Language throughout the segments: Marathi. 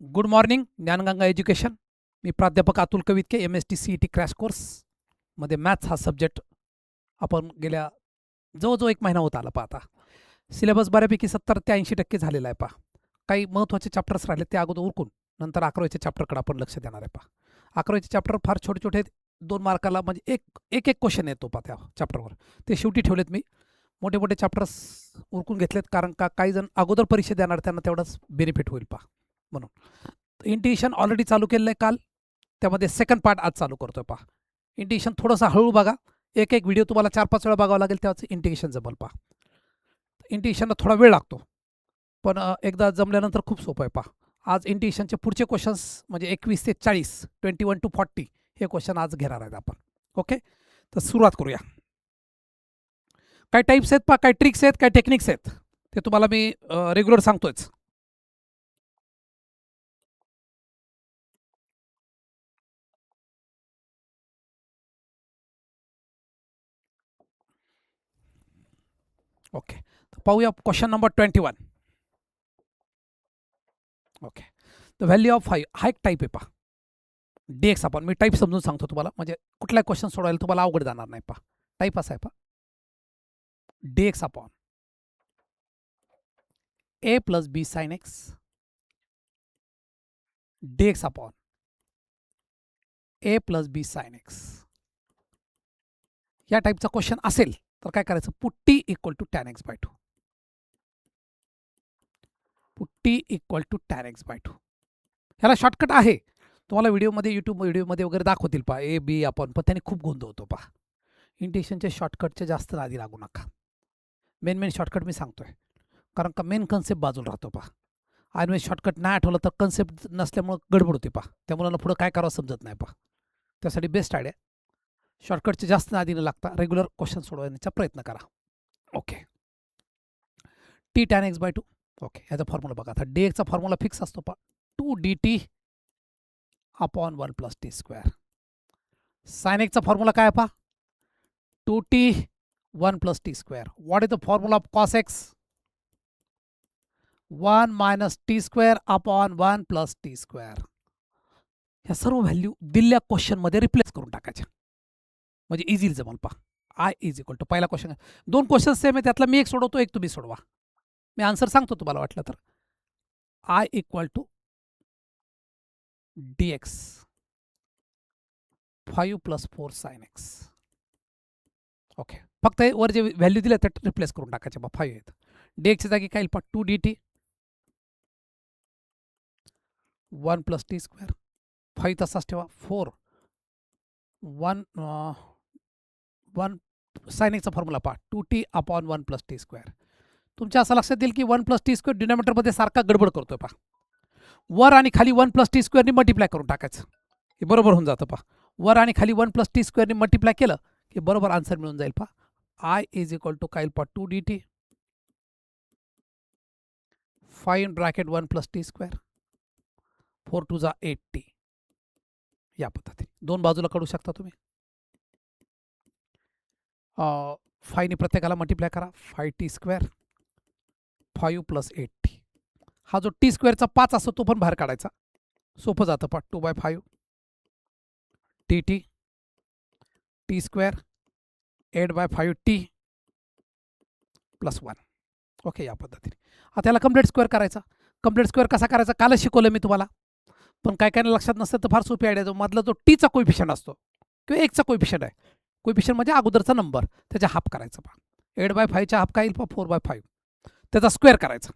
Good morning Gyanganga Education. मी प्राध्यापक Atul Kavitke, MST CET crash कोर्समध्ये मॅथ्स हा सब्जेक्ट आपण गेल्या जवळजवळ 1 महिना होत आला पहा. आता सिलेबस बऱ्यापैकी 70 ते 80% झालेला आहे पहा. काही महत्त्वाचे चॅप्टर्स राहिले ते अगोदर उरकून नंतर 11वीच्या चॅप्टरकडे आपण लक्ष देणार आहे पहा. 11वीचे चॅप्टर फार छोटे छोटे 2 मार्काला म्हणजे एक क्वेश्चन येतो पहा त्या चॅप्टरवर. ते शेवटी ठेवलेत मी. मोठे मोठे चॅप्टर्स उरकून घेतलेत कारण का काही जण अगोदर परीक्षा देणार त्यांना तेवढंच बेनिफिट होईल पहा म्हणून. इंटिग्रेशन ऑलरेडी चालू केलेलं आहे काल, त्यामध्ये सेकंड पार्ट आज चालू करतोय पहा. इंटिग्रेशन थोडंसं हळू बघा, एक व्हिडिओ तुम्हाला 4-5 वेळा बघावं लागेल तेव्हाच इंटिग्रेशन जमल पहा. इंटिग्रेशनला थोडा वेळ लागतो पण एकदा जमल्यानंतर खूप सोपं आहे पहा. आज इंटिग्रेशनचे पुढचे क्वेश्चन्स म्हणजे 21 ते 40, 21 to 40 हे क्वेश्चन आज घेणार आहेत आपण. ओके, तर सुरुवात करूया. काय टाईप्स आहेत पहा, काय ट्रिक्स आहेत, काय टेक्निक्स आहेत ते तुम्हाला मी रेग्युलर सांगतोच. ओके, पाहूया question number 21. Okay, the value of हा एक टाईप आहे पहा. DX आपण मी टाईप समजून सांगतो तुम्हाला, म्हणजे कुठलाही क्वेश्चन सोडवायला तुम्हाला अवघड जाणार नाही पहा. टाईप असा आहे पहा, DX upon A plus B sine X DX upon A plus B sine X. या टाईपचा क्वेश्चन असेल तर काय करायचं, put T equal to tan x by 2. Put T equal to tan x by 2. ह्याला शॉर्टकट आहे, तुम्हाला व्हिडिओमध्ये यूट्यूब व्हिडिओमध्ये वगैरे दाखवतील पहा A B आपण, पण त्याने खूप गोंधळ होतो पहा. इंटिग्रेशनचे शॉर्टकटचे जास्त नादी लागू नका. मेन शॉर्टकट मी सांगतोय कारण का मेन कन्सेप्ट बाजूला राहतो पहा. आणि शॉर्टकट नाही आठवलं तर कन्सेप्ट नसल्यामुळं गडबड होते पहा. त्या मुलांना पुढं काय करावं समजत नाही पहा. त्यासाठी बेस्ट आयडिया, शॉर्टकटचे जास्त नादी न लागता रेग्युलर क्वेश्चन सोडवण्याचा प्रयत्न करा. Okay, T tan x by 2. Okay, ह्याचा फॉर्म्युला बघा. आता DXचा फॉर्म्युला फिक्स असतो पहा, 2DT upon 1 plus t square. Sine एक्सचा फॉर्म्युला काय पहा, 2T 1 plus t square. What is the formula of cos x, 1 minus t square upon 1 plus t square. ह्या सर्व व्हॅल्यू दिलेल्या क्वेश्चनमध्ये रिप्लेस करून टाकायच्या म्हणजे इझिली जमल पहा. आय इज इक्वल टू, पहिला क्वेश्चन, 2 क्वेश्चन सेम आहे, त्यातला मी एक सोडवतो, एक तुम्ही सोडवा. मी आन्सर सांगतो तुम्हाला वाटलं तर. I equal to DX 5 plus 4 sine x. Okay, फक्त वर जे व्हॅल्यू दिल्या त्या रिप्लेस करून टाकायचे बा. 5 आहेत, DXच्या जागी काय येईल पहा, 2DT 1 प्लस टी स्क्वेअर. 5 तसाच ठेवा, 4 1 साइन एक्सचा फॉर्म्युला पहा, 2T upon 1 plus t square. तुमच्या असं लक्षात येईल की 1 प्लस टी स्क्वेअर डिनॉमिनेटरमध्ये सारखा गडबड करतोय पहा. वर आणि खाली 1 प्लस टी स्क्वेअरनी मल्टिप्लाय करून टाकायचं, हे बरोबर होऊन जातं पहा. वर आणि खाली 1 प्लस टी स्क्वेअरनी मल्टिप्लाय केलं की बरोबर आन्सर मिळून जाईल पहा. आय इज इक्वल टू काय पहा, 2DT 5 bracket 1 plus t square, 4 2 जा 8T. या पद्धतीने 2 बाजूला काढू शकता तुम्ही. 5नी प्रत्येकाला मल्टिप्लाय करा, 5T स्क्वेअर 5 प्लस 8T. हा जो टी स्क्वेअरचा 5 असतो तो पण बाहेर काढायचा, सोपं जातं पहा. 2/5 TT T square 8/5T plus 1. Okay, या पद्धतीने. आता याला कम्प्लीट स्क्वेअर करायचा. कम्प्लीट स्क्वेअर कसा करायचा कालच शिकवलं मी तुम्हाला, पण काय काय लक्षात नसतं तर फार सोपी आयडिया. जो मधला जो टीचा कोइफिशियंट असतो किंवा एकचा कोइफिशियंट आहे, कोइफिशियंट म्हणजे अगोदरचा नंबर, त्याच्या हाफ करायचा पहा. 8/5च्या हाफ काय येईल पहा, 4/5. त्याचा स्क्वेअर करायचा.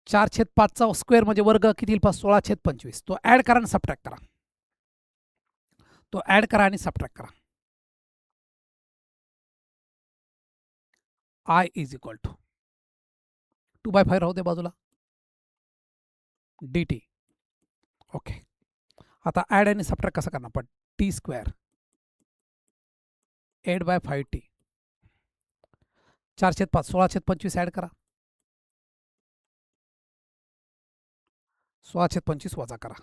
4/5चा स्क्वेअर म्हणजे वर्ग किती येईल पहा, 16/25. तो ॲड करा आणि सबट्रॅक्ट करा. तो ॲड करा आणि सबट्रॅक्ट करा. आय इज इक्वल टू 2/5 राहू दे बाजूला, DT. ओके, आता ॲड आणि सबट्रॅक्ट कसं करणार पण, टी स्क्वेअर 8/5T 4/5 16/25 ॲड करा, 16/25 वजा करा.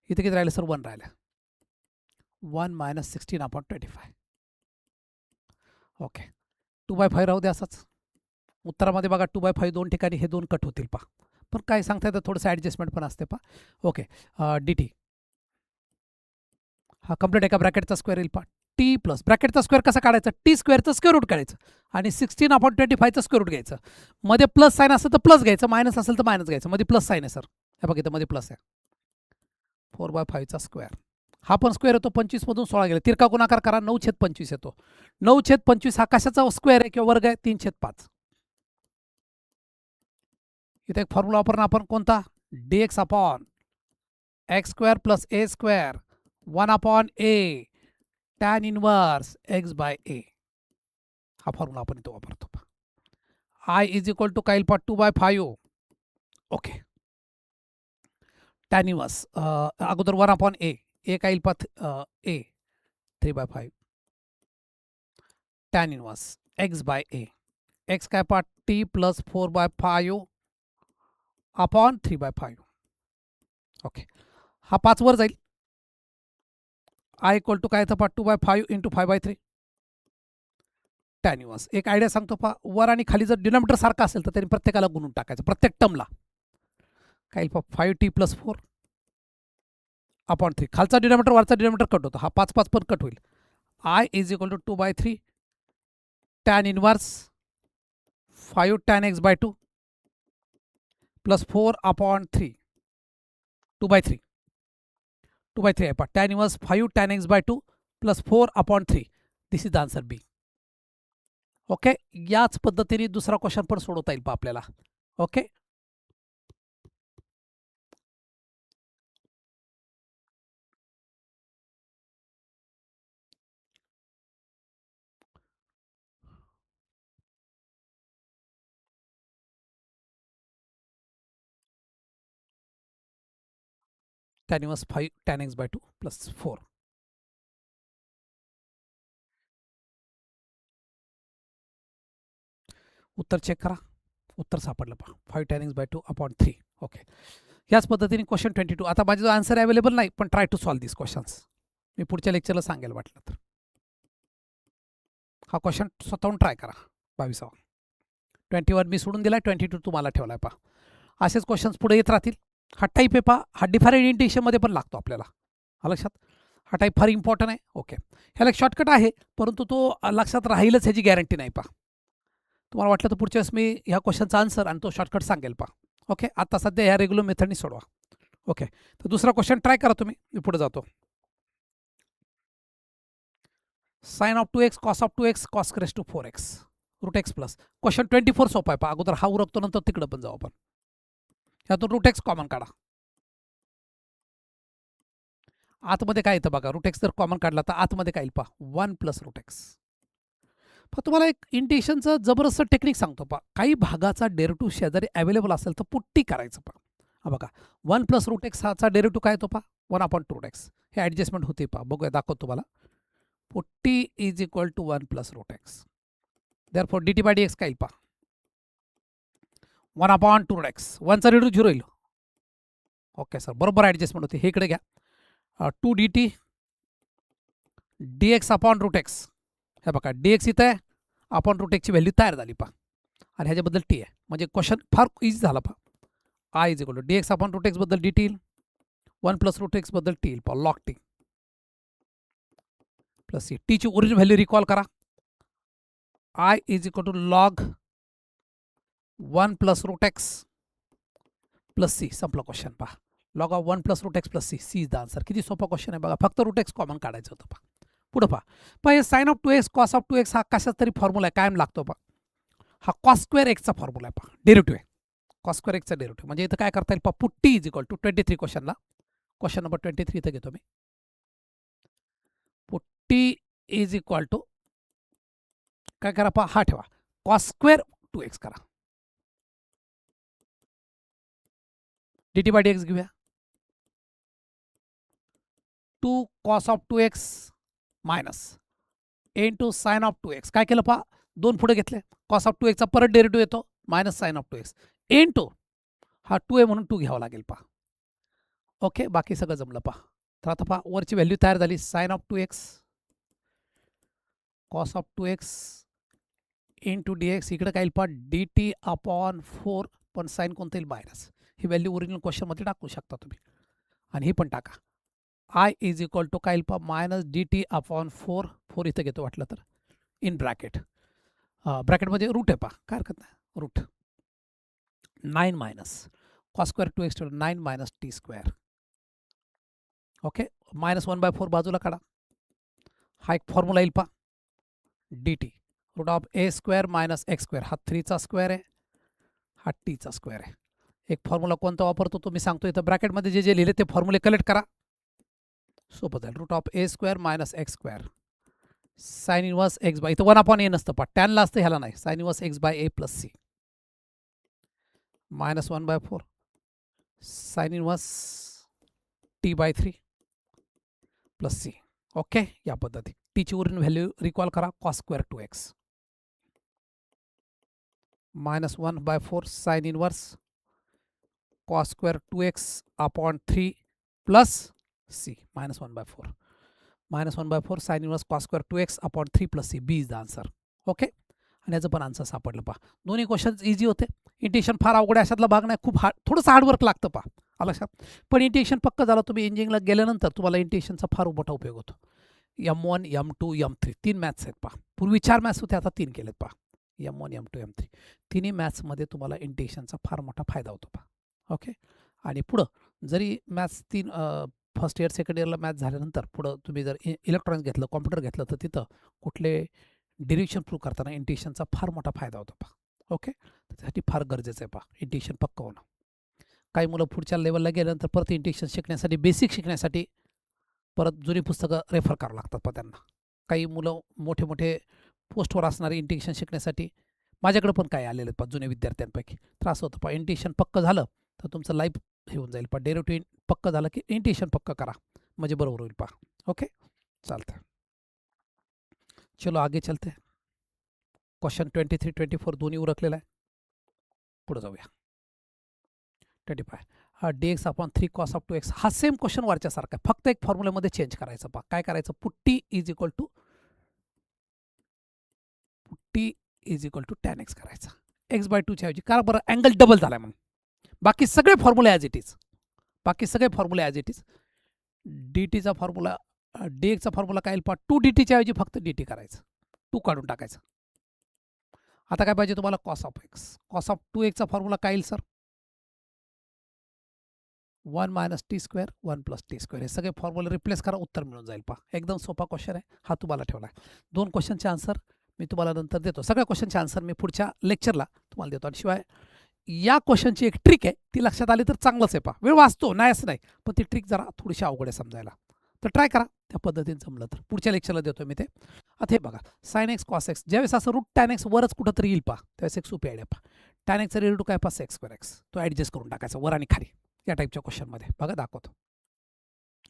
इथे किती राहिले सर, 1 राहिलं. 1 मायनस 16/25. ओके, 2/5 राहू दे असाच. उत्तरामध्ये बघा 2/5 2 ठिकाणी हे 2 कट होतील पहा. पण काय सांगता येतं, थोडंसं ॲडजस्टमेंट पण असते पा. ओके, डी टी हा कंप्लीट एका ब्रॅकेटचा स्क्वेअर येईल पा. टी प्लस ब्रॅकेटचा स्क्वेअर कसा काढायचा, टी स्क्वेअरचं स्क्वेअर रूट काढायचं आणि 16/25चं स्क्वेअर रूट घ्यायचं. मध्ये प्लस साईन असेल तर प्लस घ्यायचं, मायनस असेल तर मायनस घ्यायचं. मध्ये प्लस साईन आहे सर, हे बघा इथं मध्ये प्लस आहे. 4/5चा स्क्वेअर, हा पण स्क्वेअर येतो, 25मधून 16 गेले, तिरका गुणाकार करा, 9/25 येतो. 9/25 हा कशाचा स्क्वेअर आहे किंवा वर्ग आहे, 3/5. इथे एक फॉर्म्युला वापरून आपण कोणता, dx upon x square plus a square 1/a tan inverse x by a, हा फॉर्म्युला आपण इथं वापरतो. आय इज इक्वल टू काय पा 2/5. ओके, टॅन इनवर्स अगोदर 1/a, ए काय पा ए 3/5 tan inverse x by A, x काय पा टी प्लस 4/5 अपॉन 3/5. ओके, हा 5 वर जाईल. आय इक्वल टू काय पा 2/5 इंटू 5/3 टॅन इनवर्स. एक आयडिया सांगतो पा, वर आणि खाली जर डिनॉमिनेटर सारखा असेल तर त्यांनी प्रत्येकाला गुणून टाकायचं, प्रत्येक टर्मला. काय पा 5t प्लस 4 अपॉन 3, खालचा डिनॉमिनेटर वरचा डिनॉमिनेटर कट होतो, हा 5 पण कट होईल. I is equal to 2/3 tan inverse 5 tan x by 2 plus 4 upon 3 2/3 आहे पा. Tan inverse 5 tan x by 2 plus 4 upon 3. This is the answer B. Okay, याच पद्धतीने दुसरा क्वेश्चन पण सोडवता येईल पा आपल्याला. Okay, tan inverse 5 tan x by 2 plus 4. उत्तर चेक करा, उत्तर सापडलं पहा 5 tan x by 2 upon 3. Okay, याच पद्धतीने क्वेश्चन 22. आता माझा जो आन्सर अवेलेबल नाही, पण try to solve this questions. मी पुढच्या लेक्चरला सांगेल वाटलं तर. हा क्वेश्चन स्वतःहून ट्राय करा. 22वा 21 मी सोडून दिला, 22 तुम्हाला ठेवलाय पहा. असेच क्वेश्चन्स पुढे येत राहतील. हा टाईप आहे पहा, हा डिफरंशिएशनमध्ये पण लागतो आपल्याला, हा लक्षात. हा टाईप फार इम्पॉर्टंट आहे. ओके, ह्याला एक शॉर्टकट आहे, परंतु तो लक्षात राहीलच ह्याची गॅरंटी नाही पहा. तुम्हाला वाटलं तर पुढच्या वेळेस मी ह्या क्वेश्चनचा आन्सर आणि तो शॉर्टकट सांगेल पहा. ओके, आता सध्या ह्या रेग्युलर मेथडनी सोडवा. ओके, तर दुसरा क्वेश्चन ट्राय करा तुम्ही, मी पुढे जातो. Sine of 2x cos of 2x cos raise to 4x root x plus. Question 24 सोपा आहे पहा. अगोदर हा उरकतो, नंतर तिकडं पण जाऊ आपण. ह्यातून रूट एक्स कॉमन काढा. आतमध्ये काय येतं बघा, रूट एक्स जर कॉमन काढला तर आतमध्ये काय येईल पहा 1 प्लस रूट एक्स. तुम्हाला एक इंटिग्रेशनचं जबरदस्त टेक्निक सांगतो पहा. काही भागाचा डेरिव्हेटिव्ह शेजारी अवेलेबल असेल तर पुट्टी करायचं पहा. हा बघा 1 प्लस रूट एक्स हाचा डेरिव्हेटिव्ह काय येतो पहा 1/2 रूट एक्स. हे ॲडजस्टमेंट होते पहा, बघूया दाखवतो तुम्हाला. Put t is equal to 1 plus root x. Therefore d t by d x काय येईल पहा 1/2 रूट एक्स. 1चा डेरिव्हेटिव्ह 0 येईल. ओके सर, बरोबर ॲडजस्टमेंट होते. हे इकडे घ्या, 2 d t d x upon root x. हे बघा डी एक्स इथं आहे, अपॉन रूट एक्सची व्हॅल्यू तयार झाली पहा, आणि ह्याच्याबद्दल टी आहे. म्हणजे क्वेश्चन फार इझी झाला पहा. I is equal to d x upon root x बद्दल डी टी येईल, 1 प्लस रूट एक्स बद्दल टी येईल पहा, लॉग टी प्लस सी. टीची ओरिजिनल व्हॅल्यू रिकॉल करा. I is equal to log 1 plus root x plus c. संपला क्वेश्चन पहा. Log of 1 plus root x plus c, C is the answer. किती सोपा क्वेश्चन आहे बघा, फक्त रूट एक्स कॉमन काढायचं होतं पहा. पुढं पहा हे sign of 2x cos of 2x हा कशाच तरी फॉर्म्युला आहे, कायम लागतो पहा. हा कॉस स्क्वेअर एक्सचा फॉर्म्युला आहे पहा, डेरिव्हेटिव्ह आहे. कॉस स्क्वेअर एक्सचा डेरिव्हेटिव्ह म्हणजे इथं काय करता येईल पहा, पुट्टी इज इक्वल टू 23 क्वेश्चनला. क्वेश्चन नंबर 23 इथं घेतो मी. पुट्टी इज इक्वल टू काय करा पहा, हा ठेवा कॉस स्क्वेअर 2x करा. D t by d x घेऊया, 2 cos of 2x minus into sine of 2x. काय केलं पहा, 2 पुढे घेतले, कॉस ऑफ 2x चा परत डेरिव्हेटिव्ह येतो, minus sign of 2x into हा 2 आहे म्हणून 2 घ्यावा लागेल पहा. ओके, बाकी सगळं जमलं पहा. तर आता पहा वरची व्हॅल्यू तयार झाली, sine of 2x cos of 2x into d x. इकडे काय येईल पहा डी टी अपॉन 4, पण साइन कोणतं येईल मायनस. ही व्हॅल्यू ओरिजिनल क्वेश्चनमध्ये टाकू शकता तुम्ही. आणि ही पण टाका. आय इज इक्वल टू काय येईल पहा मायनस डी टी अपॉन 4. 4 इथं घेतो वाटलं तर इन ब्रॅकेट. ब्रॅकेटमध्ये रूट आहे पहा, काय हरकत नाही. Root 9 minus cos square 2x 9 minus t square. Okay, minus 1/4 बाजूला काढा. हा एक फॉर्म्युला येईल पहा d t root of a square minus x square. हा 3चा स्क्वेअर आहे, हा टीचा स्क्वेअर आहे. एक फॉर्म्युला कोणता वापरतो तो मी सांगतो. इथं ब्रॅकेटमध्ये जे जे लिहिले ते फॉर्म्युले कलेक्ट करा, सोपं जाईल. Root of a square minus x square sine inverse x by, इथं 1/a नसतं पहा, टॅनला असतं, ह्याला नाही. Sine inverse x by a plus c minus 1/4 sine inverse t by 3 plus c. Okay, या पद्धती. टीची ओरिजिनल व्हॅल्यू रिकॉल करा, cos square 2x minus 1/4 sine inverse cos square 2x upon 3 plus c minus 1/4 minus 1/4 sine inverse cos square 2x upon 3 plus c. B is the answer. Okay, आणि याचं पण आन्सर सापडलं पहा. दोन्ही क्वेश्चन इझी होते. इंटिग्रेशन फार अवघड आहे अशातला भाग नाही, खूप थोडंसं हार्डवर्क लागतं पहा, आलं लक्षात. पण इंटिग्रेशन पक्क झालं तुम्ही इंजिनिअरिंगला गेल्यानंतर तुम्हाला इंटिग्रेशनचा फार मोठा उपयोग होतो. M1 M2 M3 3 मॅथ्स आहेत पहा. पूर्वी 4 मॅथ्स होते, आता 3 केलेत पहा. M1 M2 M3 तिन्ही मॅथ्समध्ये तुम्हाला इंटिग्रेशनचा फार मोठा फायदा होतो पहा. ओके, आणि पुढं जरी मॅथ्स 3 फर्स्ट इयर सेकंड इयरला मॅथ्स झाल्यानंतर पुढं तुम्ही जर इलेक्ट्रॉनिक्स घेतलं, कॉम्प्युटर घेतलं, तर तिथं कुठले डिरेक्शन प्रूव्ह करताना इंटिग्रेशनचा फार मोठा फायदा होतो पहा. ओके, त्यासाठी फार गरजेचं आहे पहा इंटिग्रेशन पक्क होणं. काही मुलं पुढच्या लेवलला गेल्यानंतर परत इंटिग्रेशन शिकण्यासाठी, बेसिक शिकण्यासाठी परत जुनी पुस्तकं रेफर करावं लागतात पहा त्यांना. काही मुलं मोठे मोठे पोस्टवर असणारे इंटिग्रेशन शिकण्यासाठी माझ्याकडे पण काही आलेले आहेत पहा जुने विद्यार्थ्यांपैकी. त्रास होतो पहा. इंटिग्रेशन पक्क झालं तर तुमचं लाईफ हे होऊन जाईल पहा. डेरिव्हेटिव्ह पक्क झालं की इंटिग्रेशन पक्क करा, म्हणजे बरोबर होईल पहा. ओके, चालतं. चलो आगे चलते. क्वेश्चन 23 24 दोन्ही उरकलेला आहे. पुढे जाऊया. 25 हा dx upon 3 cos of 2x. हा सेम क्वेश्चन वरच्यासारखा आहे, फक्त एक फॉर्म्युल्यामध्ये चेंज करायचं पहा. काय करायचं, put t is equal to tan x करायचा. एक्स बाय 2 च्या ऐवजी, कारण बरं अँगल डबल झालाय म्हणून. बाकी सगळे फॉर्म्युले ॲज इट इज, डी टीचा फॉर्म्युला, डी एक्सचा फॉर्म्युला काय येईल पहा 2 डी टीच्या ऐवजी फक्त डी टी करायचं, 2 काढून टाकायचं. आता काय पाहिजे तुम्हाला, cos of x. Cos of 2x formula काय येईल sir, 1 minus t square 1 plus t square. हे सगळे फॉर्म्युला रिप्लेस करा, उत्तर मिळून जाईल पहा. एकदम सोपा क्वेश्चन आहे हा, तुम्हाला ठेवला आहे. 2 क्वेश्चनचे आन्सर मी तुम्हाला नंतर देतो. सगळ्या क्वेश्चनचे आन्सर मी पुढच्या लेक्चरला तुम्हाला देतो. आणि शिवाय या क्वेश्चनची एक ट्रिक आहे, ती लक्षात आली तर चांगलंच आहे पहा. वेळ वाचतो नाही असं नाही, पण ती ट्रिक जरा थोडीशी अवघड आहे समजायला, तर ट्राय करा. त्या पद्धतीने जमलं तर पुढच्या लेक्चरला देतो मी ते. आता हे बघा, साइन एक्स कॉस एक्स, ज्यावेळेस असं रूट टॅन एक्स वरच कुठं तरी येईल पहा, त्यावेळेस एक सोपी आयडिया पहा. टॅन एक्सचा रिलेटिव्ह काय पहा सेक्स स्क्वेअर एक्स, तो ॲडजस्ट करून टाकायचा वर आणि खाली. या टाईपच्या क्वेश्चनमध्ये बघा दाखवतो.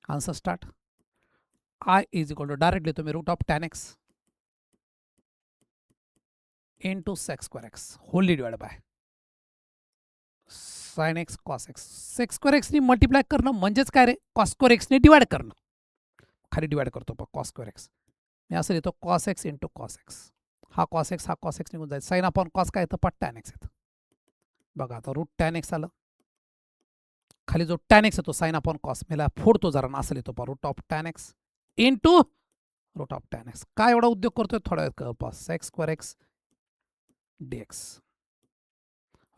Answer start. I is equal to direct लिहितो मी root of tan x into sec square x wholly divide by sine x cos x. Sec square एक्सनी मल्टिप्लाय करणं म्हणजेच काय रे, कॉस स्क्वेअर एक्सने डिवाइड करणं. खाली डिवाइड करतो पहा कॉस स्क्वेअर एक्स. मी असं लिहितो cos x into cos x. हा कॉस एक्स निघून जाईल. साइन अपॉन कॉस काय येतं पहा टॅन एक्स येतं. बघा आता रूट टॅन एक्स आलं, खाली जो टॅन एक्स येतो साइन अपॉन कॉस, मला फोडतो जरा, असं लिहितो पहा root of tan x into root of tan x. काय एवढा उद्योग करतोय, थोडा वेळ पहा, sec square x dx.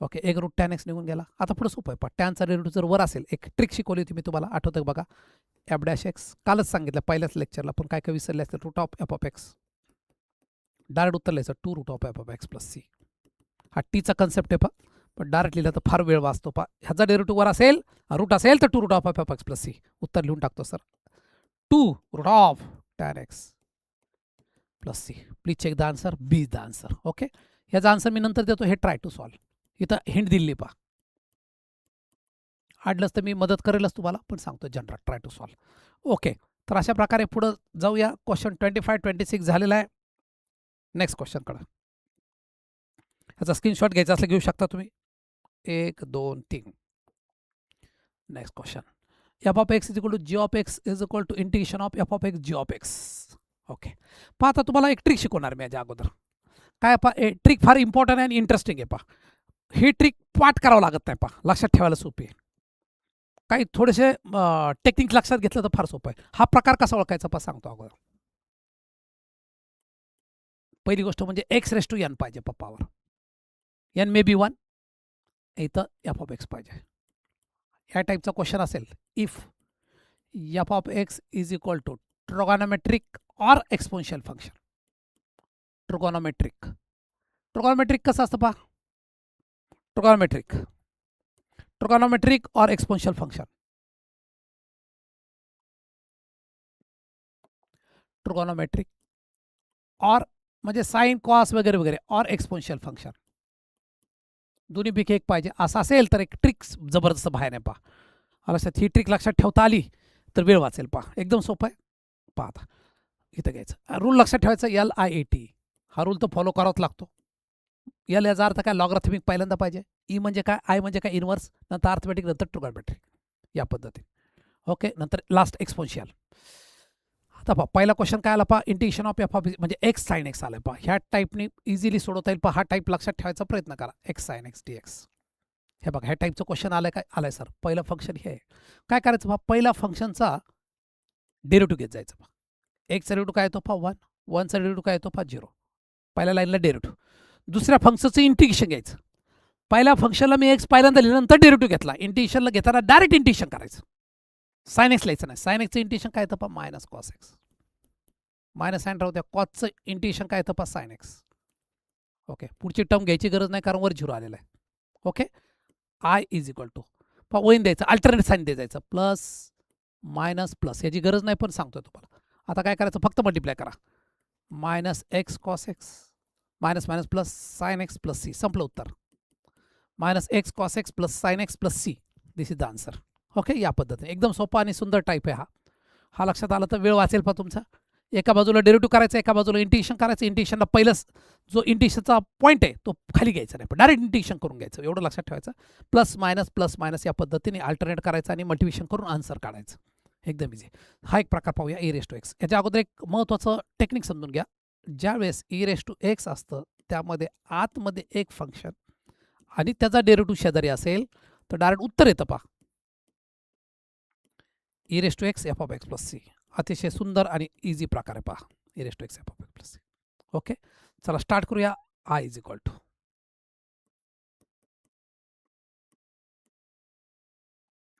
Okay, एक रूट टॅन एक्स निघून गेला. आता पुढे सोपं आहे पहा, टॅनचा डेरिव्हेटिव्ह जर वर असेल, एक ट्रिक शिकवली होती मी तुम्हाला, आठवतं बघा, एफ डॅश एक्स. कालच सांगितलं पहिल्याच लेक्चरला, पण काय काय विसरले असतील. Root of f of x direct उत्तर लिहायचं 2 root of f of x plus c. हा टीचा कन्सेप्ट आहे पहा, पण डायरेक्ट लिहिला तर फार वेळ वाचतो पहा. ह्याचा डेरिव्हेटिव्ह वर असेल, रूट असेल तर 2 root of f of x plus c. उत्तर लिहून टाकतो sir, 2 root of tan x plus c. Please check the answer, B is the answer. Okay, ह्याचा आन्सर मी नंतर देतो, हे ट्राय टू सॉल्व. इथं हिंट दिली पहा, आडलंच तर मी मदत करेलच तुम्हाला, पण सांगतो general try to solve. Okay, तर अशा प्रकारे पुढं जाऊया. क्वेश्चन 25 26 झालेला आहे. नेक्स्ट क्वेश्चनकडं. ह्याचा स्क्रीनशॉट घ्यायचा असला घेऊ शकता तुम्ही. 1 2 3. Next question, f of x is equal to g of x is equal to integration of f of x g of x. Okay, पहा आता तुम्हाला एक ट्रिक शिकवणार मी याच्या अगोदर. काय पहा, ट्रिक फार इम्पॉर्टंट आहे आणि इंटरेस्टिंग आहे पहा. ही ट्रिक पाठ करावं लागत नाही पहा, लक्षात ठेवायला सोपी आहे. काही थोडेसे टेक्निक लक्षात घेतलं तर फार सोपं आहे. हा प्रकार कसा ओळखायचा पहा सांगतो अगोदर. पहिली गोष्ट म्हणजे एक्स रेस टू एन पाहिजे पप्पावर. एन मे बी 1, इथं एफ ऑफ एक्स पाहिजे. ह्या टाईपचा क्वेश्चन असेल, if f of x is equal to trigonometric or exponential function. Trigonometric कसं असतं पहा, trigonometric or exponential function. Trigonometric or म्हणजे साइन कॉस वगैरे वगैरे, ऑर एक्सपोनेन्शियल फंक्शन, दोन्हीपैकी एक पाहिजे. असं असेल तर एक ट्रिक जबरदस्त बाहेर आहे पहा. लक्षात, ही ट्रिक लक्षात ठेवता आली तर वेळ वाचेल पहा. एकदम सोपं आहे पहा. आता इथं घ्यायचं रूल लक्षात ठेवायचं, LIAT. हा रूल तर फॉलो करावाच लागतो. एल याचा अर्थ काय, लॉगॅरिथमिक पहिल्यांदा पाहिजे. ई म्हणजे काय, आय म्हणजे काय, इनवर्स, नंतर अर्थमॅटिक, नंतर ट्रिगोनोमेट्रिक, या पद्धतीने. ओके, नंतर लास्ट एक्सपोनेन्शियल. आता पहा पहिला क्वेश्चन काय आला पहा, इंटिग्रेशन ऑफ एफ ऑफ म्हणजे एक्स साइन एक्स आलाय पहा. ह्या टाईपने इझिली सोडवता येईल पहा. हा टाईप लक्षात ठेवायचा प्रयत्न करा, एक्स साइन एक्स DX. हे बघा, ह्या टाईपचं क्वेश्चन आलंय काय, आलाय सर. पहिलं फंक्शन हे आहे. काय करायचं पहा, पहिला फंक्शनचा डेरिव्हेटिव्ह घेत जायचं पहा. एक्सचा डेरिव्हेटिव्ह काय येतो पहा 1, 1चा डेरिव्हेटिव्ह काय येतो पहा 0. पहिल्या लाईनला डेरिव्हेटिव्ह. दुसऱ्या फंक्शनचं इंटिग्रेशन घ्यायचं. पहिल्या फंक्शनला मी एक्स पहिल्यांदा लिहिलं, नंतर डेरिव्हेटिव्ह घेतला. इंटिग्रेशनला घेताना डायरेक्ट इंटिग्रेशन करायचं. साइन एक्स लिहायचं नाही. साइन एक्सचं इंटिग्रेशन काय येतं पहा minus cos x. Minus sine राहू द्या. कॉसचं इंटिग्रेशन काय येतं पहा साइन एक्स. ओके, पुढची टर्म घ्यायची गरज नाही कारण वर 0 आलेला आहे. Okay, I is equal to पहा ओइन द्यायचं, अल्टरनेट साइन द्यायचं, प्लस मायनस प्लस, याची गरज नाही पण सांगतोय तुम्हाला. आता काय करायचं, फक्त मल्टिप्लाय करा. Minus x cos x minus minus plus sine x plus c, संपलं उत्तर. Minus x cos x plus sine x plus c, this is the answer. Okay, या पद्धतीने एकदम सोपा आणि सुंदर टाईप आहे हा. हा लक्षात आला तर वेळ वाचेल पहा तुमचा. एका बाजूला डेरिव्हेटिव्ह करायचं, एका बाजूला इंटिग्रेशन करायचं. इंटिग्रेशनला पहिलंच जो इंटिग्रेशनचा पॉईंट आहे तो खाली घ्यायचा नाही, पण डायरेक्ट इंटिग्रेशन करून घ्यायचं, एवढं लक्षात ठेवायचं. प्लस मायनस या पद्धतीने अल्टरनेट करायचं आणि मल्टिप्लिकेशन करून आन्सर काढायचं. एकदम इझी. हा एक प्रकार पाहूया, ई रेस टू एक्स. याच्या अगोदर एक महत्त्वाचं टेक्निक समजून घ्या. ज्यावेळेस ई रेस टू एक्स असतं त्यामध्ये आतमध्ये एक फंक्शन आणि त्याचा डेरिव्हेटिव्ह शेजारी असेल तर डायरेक्ट उत्तर येतं पहा, e raise to x f of x plus c. अतिशय सुंदर आणि इझी प्रकार आहे पहा, e raise to x f of x plus c. Okay, चला स्टार्ट करूया. I is equal to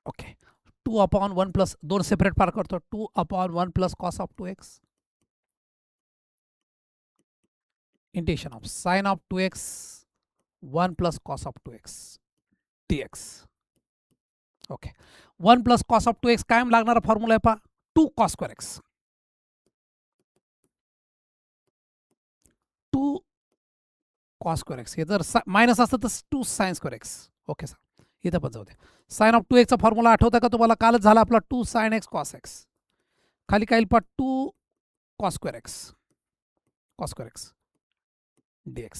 okay 2/1 plus, दोन सेपरेट पार्ट करतो. 2/1 plus cos of 2x integration of sine of 2x 1 plus cos of 2x dx. Okay, 1 plus cos of 2x कायम लागणारा फॉर्म्युला आहे पहा, 2 cos square x. 2 cos square x, हे जर मायनस असतं तर 2 sine square x. Okay sir, इथं पण जाऊ दे. साइन ऑफ 2x फॉर्म्युला आठवता का तुम्हाला, कालच झाला आपला 2 साइन एक्स कॉस एक्स. खाली काय येईल पहा 2 कॉस स्क्वेअर एक्स dx.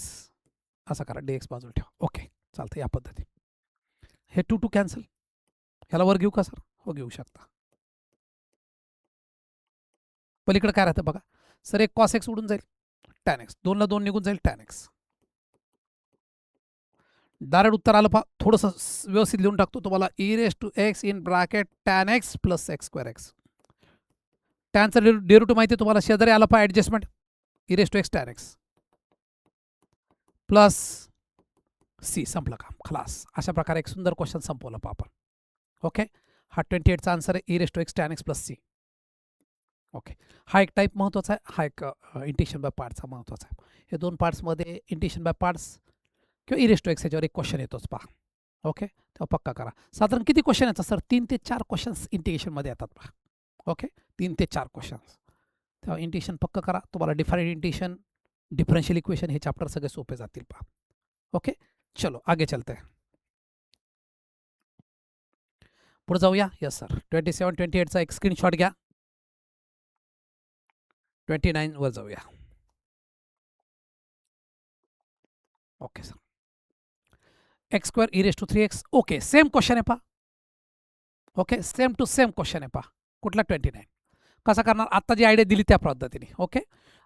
असं करा, dx बाजूला ठेवा. ओके, चालतं या पद्धती. हे 2 2 कॅन्सल. ह्याला वर घेऊ का सर? हो, घेऊ शकता. पलीकडे काय राहतं बघा सर, एक कॉस एक्स उडून जाईल, टॅन एक्स, 2 ला 2 निघून जाईल, टॅन एक्स. डायरेक्ट उत्तर आलं पहा, थोडंसं व्यवस्थित लिहून टाकतो तुम्हाला. E raise to x in bracket tan x plus x square x. टॅनचं डेरिव्हेटिव्ह माहिती आहे तुम्हाला, शेजारी आलं पहा adjustment, e raise to x tan x plus c. संपलं काम, खलास. अशा प्रकारे एक सुंदर क्वेश्चन संपवलं पहा आपण. ओके, हा 28चा आन्सर आहे, e raise to x tan x plus c. Okay, हा एक टाईप महत्त्वाचा आहे, हा एक इंटिग्रेशन बाय पार्ट्सचा महत्त्वाचा आहे. हे दोन पार्ट्समध्ये इंटिग्रेशन बाय पार्ट्स किंवा ई रेस टू एक्स याच्यावर एक क्वेश्चन येतोच पहा. ओके, तेव्हा पक्का करा. साधारण किती क्वेश्चन येतात सर? 3 ते 4 क्वेश्चन्स इंटिग्रेशनमध्ये येतात पहा. ओके, 3 ते 4 क्वेश्चन्स. तेव्हा इंटिग्रेशन पक्का करा, तुम्हाला डिफरंट इंटिग्रेशन, डिफरन्शियल इक्वेशन हे चॅप्टर सगळे सोपे जातील पहा. ओके, चलो आगे चलते हैं, पुढे जाऊया. यस सर, 27 28चा एक स्क्रीनशॉट घ्या. 29 वर जाऊया. Okay sir, x square e raise to 3x. Okay, same question आहे पहा. Okay, same to same question आहे पहा. कुठला 29? कसा करणार, आत्ता जी आयडिया दिली त्या पद्धतीने. ओके,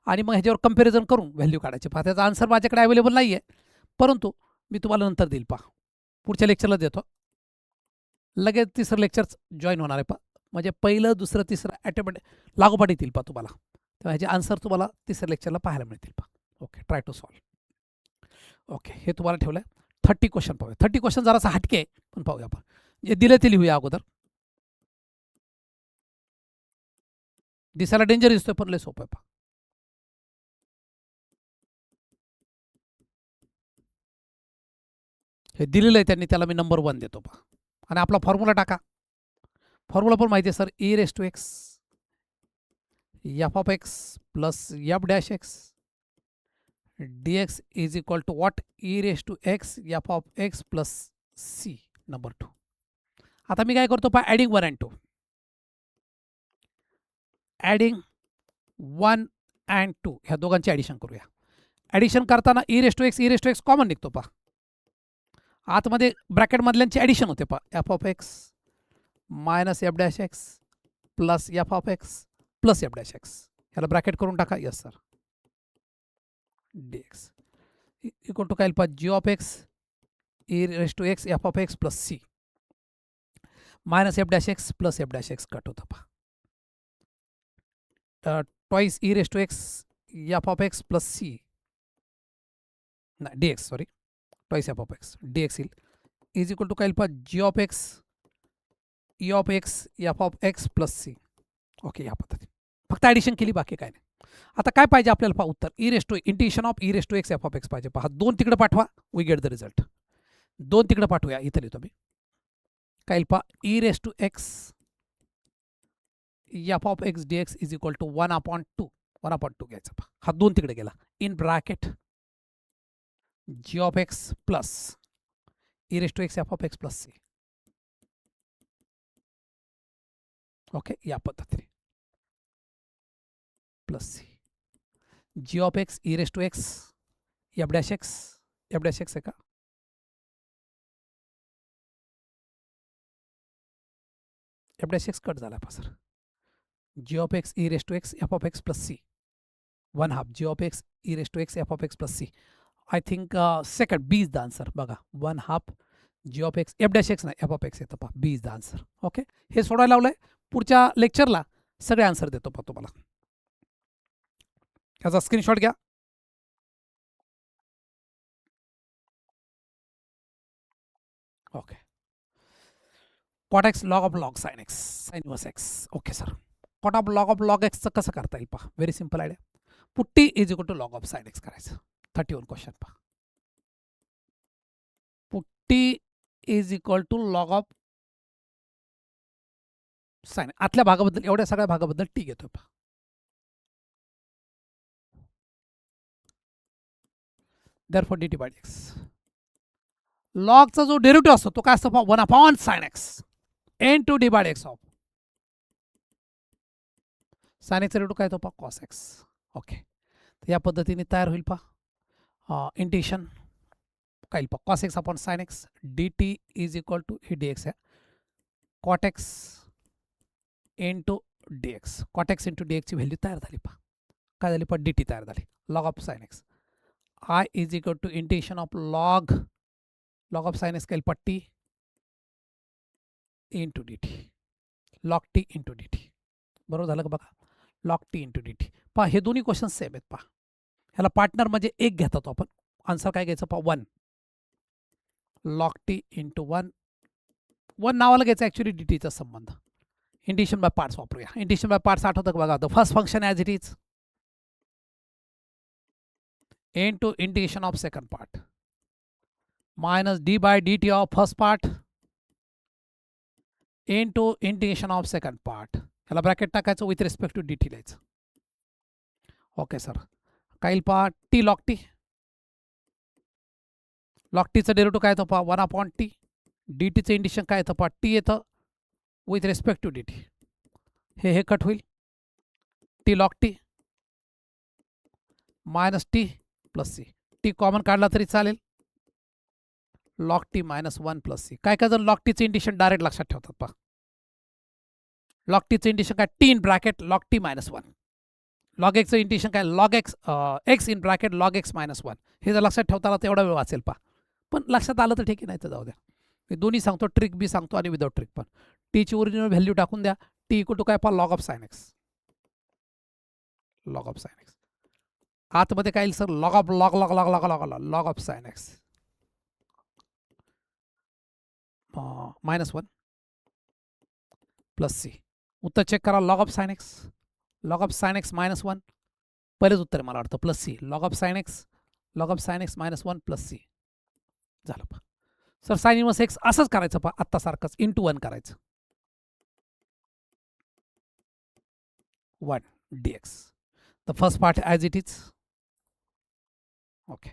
आणि मग ह्याच्यावर कंपॅरिझन करून व्हॅल्यू काढायची पहा. त्याचा आन्सर माझ्याकडे अवेलेबल नाही आहे, परंतु मी तुम्हाला नंतर देईल पहा, पुढच्या लेक्चरला देतो. लगेच तिसरं लेक्चर जॉईन होणार आहे पहा, म्हणजे पहिलं दुसरं तिसरं ॲटोमॅटिक लागोपाठ येतील पहा तुम्हाला. तेव्हा ह्याचे आन्सर तुम्हाला तिसऱ्या लेक्चरला पाहायला मिळतील पहा. Okay, try to solve. Okay, हे तुम्हाला ठेवलं आहे. 30 क्वेश्चन पाहूया. 30 क्वेश्चन जरासा हटके आहे, पण पाहूया आपण. जे दिले ते लिहूया अगोदर. दिसायला डेंजर दिसतोय पण लय सोपं आहे पहा. हे दिलेलं आहे त्यांनी, त्याला मी नंबर 1 देतो पहा. आणि आपला फॉर्म्युला टाका. फॉर्म्युला पण माहिती आहे sir, e raise to x f of x plus f dash x dx is equal to what, e raise to x f of x plus c number 2. आता मी काय करतो पहा, ॲडिंग 1 and 2. ॲडिंग 1 and 2 ह्या दोघांची ॲडिशन करूया. ॲडिशन करताना e raise to x common निघतो पहा. आतमध्ये ब्रॅकेटमधल्यांची ॲडिशन होते पहा, f of x minus f dash x plus f of x plus f dash x. ह्याला ब्रॅकेट करून टाका. Yes sir. dx equal to काय पहा, g of x e raise to x f of x plus c minus f dash x plus f dash x cut होतं पहा. Twice e raise to x f of x plus c नाही dx, sorry, twice f of x dx येईल इज इक्वल टू काय पहा, g of x e of x f of x plus c. Okay, या पद्धती फक्त ॲडिशन केली, बाकी काय नाही. आता काय पाहिजे आपल्याला पहा, उत्तर e raise to integration of e raise to x f of x पाहिजे पहा. 2 तिकडे पाठवा, वी गेट द रिझल्ट. 2 तिकडे पाठवूया, इथं लिहितो मी. काय पहा, e raise to x f of x dx is equal to 1/2 घ्यायचा पहा. हा 2 तिकडे गेला. In bracket g of x plus e raise to x f of x plus c. Okay, या पद्धतीने plus c g of x e raise to x f dash x आहे का, एफ डॅश एक्स कट झाला पहा sir. G of x e raise to x f of x plus c 1/2 g of x e raise to x f of x plus c. I think second B is the answer. बघा, 1/2 g of x f dash x नाही एफ ऑफ एक्स येतं पहा, B is the answer. Okay, हे सोडायला लावलंय. पुढच्या लेक्चरला सगळे आन्सर देतो पहा तुम्हाला. ह्याचा स्क्रीनशॉट घ्या. Okay, cot x log of log sine x sine inverse x. Okay sir, cot of log एक्सचं कसं करता येईल पहा, very simple idea. Put t is equal to log of sine x करायचं. 31 क्वेश्चन पहा, put t is equal to log of sine. आतल्या भागाबद्दल, एवढ्या सगळ्या भागाबद्दल टी घेतोय पहा. Therefore dt by dx. लॉगचा जो डेरिव्हेटिव्ह असतो तो काय असतो पहा, 1/sin x into d by dx of sine एक्सचा डेरिव्हेटिव्ह काय येतो पहा, cos x. ओके, तर या पद्धतीने तयार होईल पहा इंटिग्रेशन काय पहा, cos x upon sin x dt is equal to ही dx आहे, cot x into dx. cot x into dx ची व्हॅल्यू तयार झाली पहा. काय झाली पहा, dt तयार झाली, log of sin x. I is equal to integration of log of sine x काय पहा, t into dt, log t into dt. बरोबर झालं का बघा, लॉग t इंटू dt. पहा, हे दोन्ही क्वेश्चन सेम आहेत पहा. ह्याला पार्टनर म्हणजे एक घेतात आपण. आन्सर काय घ्यायचं पहा, 1 लॉग t इंटू 1 नावाला घ्यायचं ॲक्च्युली डीटीचा संबंध. इंटिग्रेशन बाय पार्ट्स वापरूया. इंटिग्रेशन बाय पार्ट्स आठवतं का बघा, the first function as it is into integration of second part minus d by dt of first part into integration of second part. ह्याला ब्रॅकेट टाकायचं, विथ रिस्पेक्ट टू dt लिहायचं. ओके सर, काय पहा, टी लॉग टी. लॉग टीचं डेरिव्हेटिव्ह काय येतं पहा, 1/t. डीटीचं इंटिग्रेशन काय येतं पहा, टी येतं विथ रिस्पेक्ट टू dt. हे कट होईल, t log t minus t plus c. T common काढला तरी चालेल, log t minus 1 plus c. काय जण लॉग टीचं इंटिग्रेशन डायरेक्ट लक्षात ठेवतात पहा. लॉग टीचं इंटिग्रेशन काय, t in bracket log t minus 1. Log एक्सचं इंटिग्रेशन काय, log x x in bracket log x minus 1. हे जर लक्षात ठेवताना तर एवढा वेळ वाचेल पहा. पण लक्षात आलं तर ठीक आहे, नाही तर जाऊ द्या. मी दोन्ही सांगतो, ट्रिक बी सांगतो आणि विदाउट ट्रिक पण. टीची ओरिजिनल व्हॅल्यू टाकून द्या. टी इक्वल टू काय पहा, log of sine x. Log of sine x आतमध्ये काय येईल sir, log of log log log log log log of sine x -1 plus c. उत्तर चेक करा, log of sine x. Log of sine x -1 पहिलेच उत्तर आहे मला वाटतं, plus c. Log of sine x -1 plus c झालं पहा. सर साइन इनवर्स एक्स असंच करायचं पहा, आत्ता सारखंच इंटू 1 करायचं. 1 dx. The first part as it is. Okay.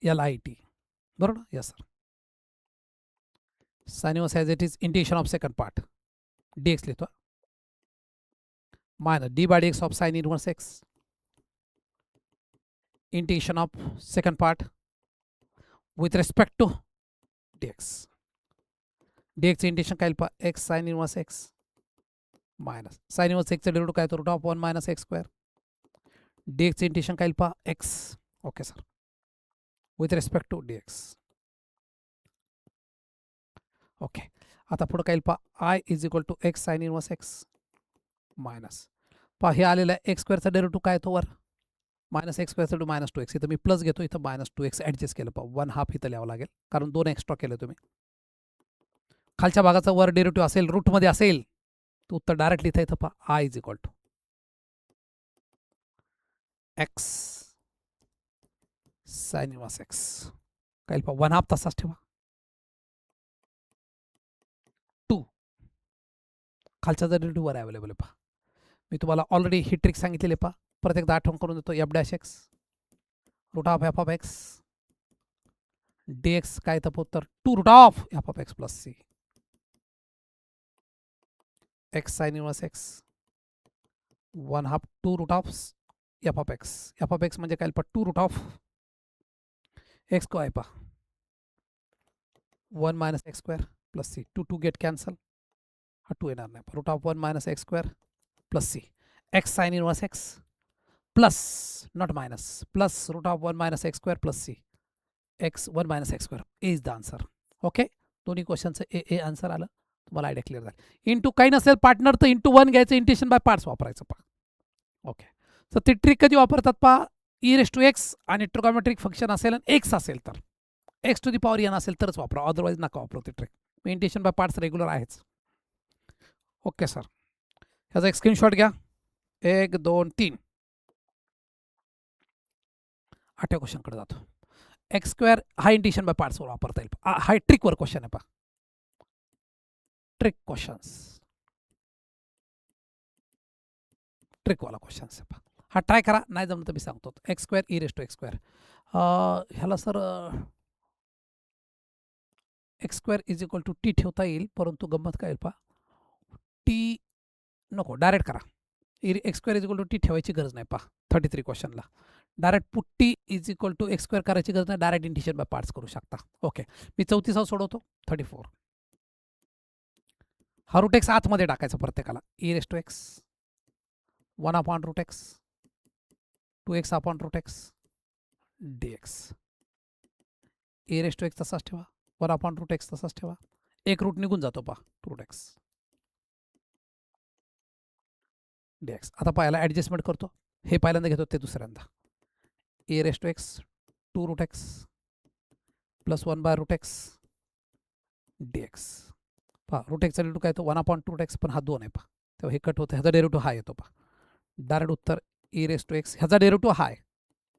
LIT बरोबर ना? Yes sir. Sine inverse as it is, integration of second part dx लिहितो, minus d by dx of sine inverse x, integration of second part with respect to dx. dx integration काय पहा, x sine inverse x minus sine inverse एक्सचं डेरिव्हेटिव्ह काय, तो root of 1 minus x square. dx integration काय पहा, x. Okay sir, with respect to dx. Okay. आता पुढे काय पहा, i is equal to x sine inverse x minus पहा, हे आलेलं आहे एक्स स्क्वेअरचा डेरिव्हेटिव्ह काय तो वर minus x square two -2x. इथं मी प्लस घेतो, इथं -2x ॲडजस्ट केलं पहा, 1/2 इथं लिहावं लागेल कारण 2 एक्स्ट्रा केलं तुम्ही. खालच्या भागाचा वर डेरिव्हेटिव्ह असेल, रूटमध्ये असेल, तर उत्तर डायरेक्ट लिहिता इथं पहा, i is equal to x sine inverse x काय पहा, 1/2 तसाच ठेवा. 2 खालचा डेरिव्हेटिव्ह वर अवेलेबल आहे पहा. मी तुम्हाला ऑलरेडी ही ट्रिक सांगितलेली पहा, परत एकदा आठवण करून देतो. F dash x root of f of x dx काय तर उत्तर 2 root of f of x plus c. X sine inverse x 1/2 2 root of f of x. F of x म्हणजे काय पहा, 2 रूट ऑफ एक्स को आहे पहा, 1 minus x square plus c. 2 get cancel, हा 2 येणार नाही. Root of 1 minus x square plus c. X sine inverse x plus not minus plus root of 1 minus x square plus c. X 1 minus x square is the answer. Okay, दोन्ही क्वेश्चनचं ए आन्सर आलं, तुम्हाला आयडिया क्लिअर झाली. इंटू काही नसेल पार्टनर तर इंटू 1 घ्यायचं, इंटिग्रेशन बाय पार्ट्स वापरायचं पहा. ओके, तर ती ट्रिक कधी वापरतात पहा, e⁻x आणि ट्रिगोनोमेट्रिक फंक्शन असेल आणि एक्स असेल तर, x to the power n असेल तरच वापरा, अदरवाईज नका वापरू ती trick. Integration by parts regular आहेच. ओके सर, ह्याचा एक स्क्रीनशॉट घ्या. 1 2 3. 8व्या क्वेश्चनकडे जातो. एक्स स्क्वेअर हा इंटिग्रेशन बाय पार्ट्सवर वापरता येईल. हा ट्रिकवर क्वेश्चन आहे पहा, ट्रिक क्वेश्चन्स, ट्रिकवाला क्वेश्चन्स आहे पहा. हा ट्राय करा, नाही जमलं तर मी सांगतो. X square e⁻x². ह्याला sir x square is equal to t ठेवता येईल, परंतु गंमत काय पहा, टी नको, डायरेक्ट करा. X square is equal to t ठेवायची गरज नाही पहा. 33 क्वेश्चनला direct put t is equal to x square करायची गरज नाही, डायरेक्ट इंटिग्रेशन बाय पार्ट्स करू शकता. ओके, मी 34 सोडवतो. 34 हा रूट एक्स आतमध्ये टाकायचा प्रत्येकाला. e⁻x 1/√x 2x/√x dx. e⁻x तसाच ठेवा, 1/√x तसाच ठेवा, एक रूट निघून जातो पहा, √x dx. आता पाहायला ॲडजस्टमेंट करतो, हे पहिल्यांदा घेतो ते दुसऱ्यांदा. e⁻x 2√x plus 1/√x dx. पहा √x डेरिव्हेटिव्ह काय तो 1/√x, पण हा 2 आहे पहा, तेव्हा हे कट होतं, ह्याचा डेरिव्हेटिव्ह हा येतो पहा. डायरेक्ट उत्तर e⁻x, ह्याचा डेरिव्हेटिव्ह हा आहे,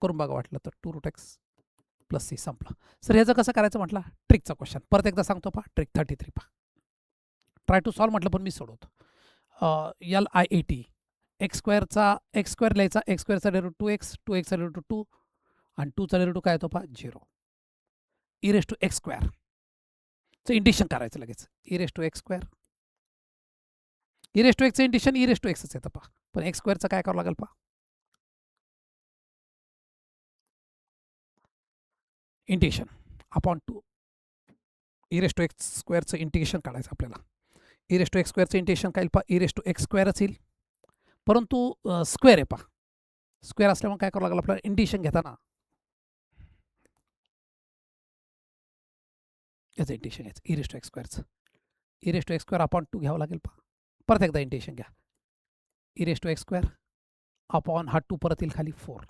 करून बघा वाटलं तर 2√x प्लस सी. संपला. सर ह्याचं कसं करायचं म्हटलं, ट्रिकचा क्वेश्चन परत एकदा सांगतो पहा. ट्रिक 33 पहा, ट्राय टू सॉल्व म्हटलं पण मी सोडवतो. LIAT एक्स स्क्वेअरचा एक्स स्क्वेअर लिहायचा, एक्स स्क्वेअरचा डेरिव्हेटिव्ह 2x, 2xचा डेरिव्हेटिव्ह 2 आणि 2चा डेरिव्हेटिव्ह काय येतो पहा 0. e⁻x² चं इंटिग्रेशन करायचं लगेच. e⁻x², e⁻xचं इंटिग्रेशन e⁻xच येतं पहा, पण एक्स स्क्वेअरचं काय करावं लागेल पहा, इंटिग्रेशन अपॉन 2. e⁻x² इंटिग्रेशन काढायचं आपल्याला. e⁻x² इंटिग्रेशन काय पहा, e⁻x² येईल, परंतु स्क्वेअर आहे पहा, स्क्वेअर असल्यामुळे काय करावं लागेल आपल्याला, इंटिग्रेशन घेताना याचं इंटिएशन घ्यायचं ई रेस टू एक्स स्क्वेअरचं. E raise to x square upon 2 घ्यावं लागेल पहा. परत एकदा इंटिएशन घ्या. E raise to x square upon हा 2 परत येईल खाली 4.